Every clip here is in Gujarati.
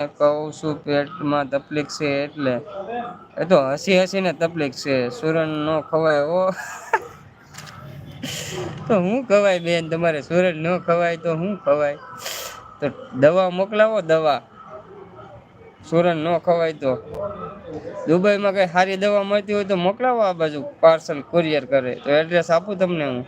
કહું છું પેટમાં તકલીફ છે એટલે એ તો હસી હસી ને તકલીફ છે. સુરણ નો ખવાય ઓ તો હું ખવાય બેન તમારે સુરજ ન ખવાય તો હું ખવાય તો દવા મોકલાવો દવા સુરણ ન ખવાય તો દુબઈમાં કઈ સારી દવા મળતી હોય તો મોકલાવો આ બાજુ પાર્સલ કુરિયર કરે તો એડ્રેસ આપું તમને હું.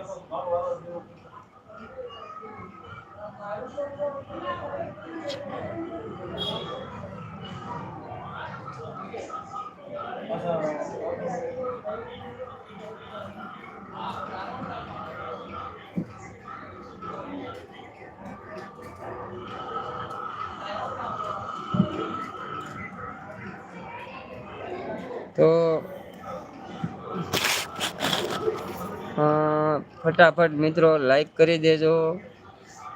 તો ફટાફટ મિત્રો લાઈક કરી દેજો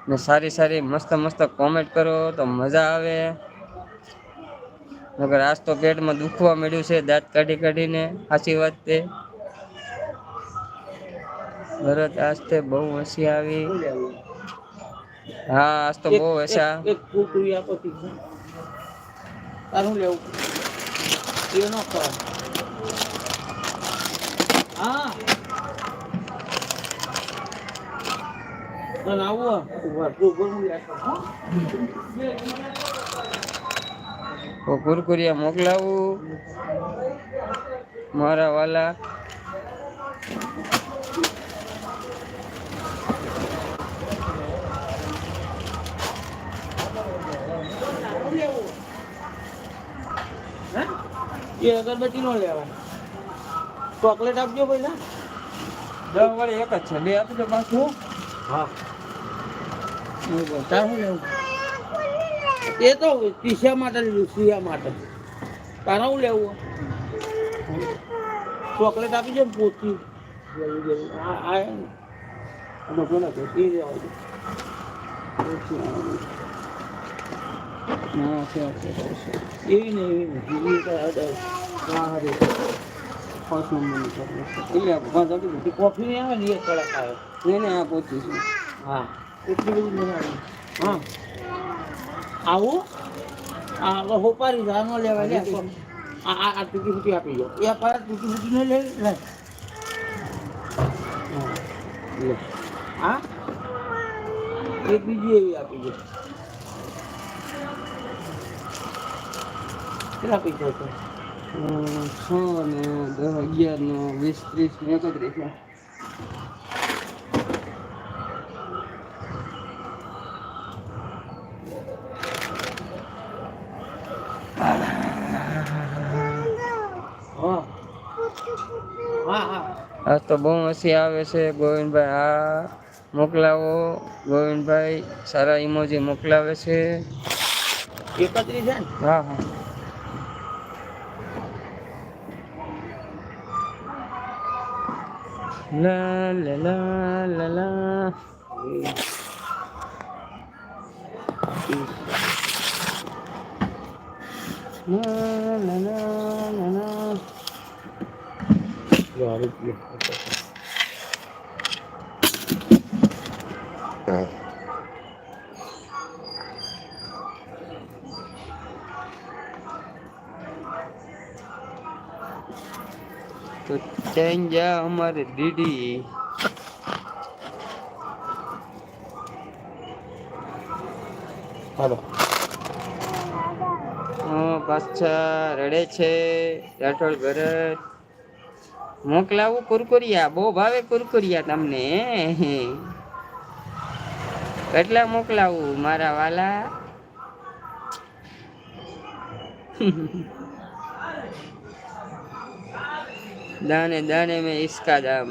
ને સારી સારી મસ્ત મસ્ત કોમેન્ટ કરો તો મજા આવે. નકર આજ તો પેટમાં દુખવા મળ્યું છે દાંત કાઢી કાઢીને સાચી વાત તે ભરત આજ તે બહુ હસી આવી. હા આજ તો બહુ હસા. તારું લેવું એ નો ખવાય. હા આવું કુરકુરિયા મોકલાવું મારા વાલા. એ અગરબત્તી નો લેવાય. ચોકલેટ આપજો પહેલા. 10 વાળી એક જ છે બે આપજો પાછું. હા તારું લેવું એ તો પીસ્યા માટે લીધું સિયા માટે. તારા હું લેવું ચોકલેટ આપી છે ને પોચી એવી ને એવી કોફી નહીં આવે ને એ કડક આવે એને આ પહોંચીશું. હા એટલી બધી નહીં આવે. હા આવું આ હોપારી ધાનો લેવાય લે આ તૂટી ફૂટી આપી દો એ પાર તૂટી ફૂટી ને લે લે હા એક બીજી એવી આપી દો. કેટલા પૈસા છે? 6 ને 10 11 ને 20 30 ને 31. હા હા હા આજ તો બહુ હસી આવે છે ગોવિંદભાઈ. હા મોકલાવો ગોવિંદભાઈ સારા ઇમોજી મોકલાવે છે. 31 છે ને? હા હા લા લા લા લા લા. લા લા લા લા લા. તો ચેન જા અમારે દીદી. હાલો પાછા રડે છે રાઠોડ ભરત. મોકલાવું કુરકુરિયા બહુ ભાવે કુરકુરિયા તમને કેટલા મોકલાવું મારા વાલા. દાને દાને में इसका दाम.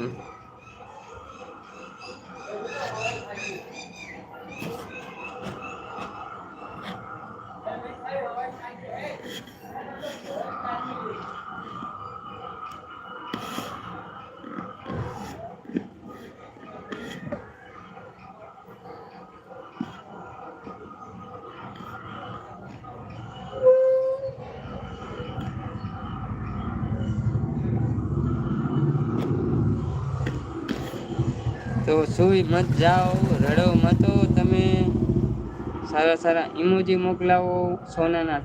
તો સુઈ મત જાઓ રડો મતો તમે સારા સારા ઇમોજી મોકલાવો સોનાના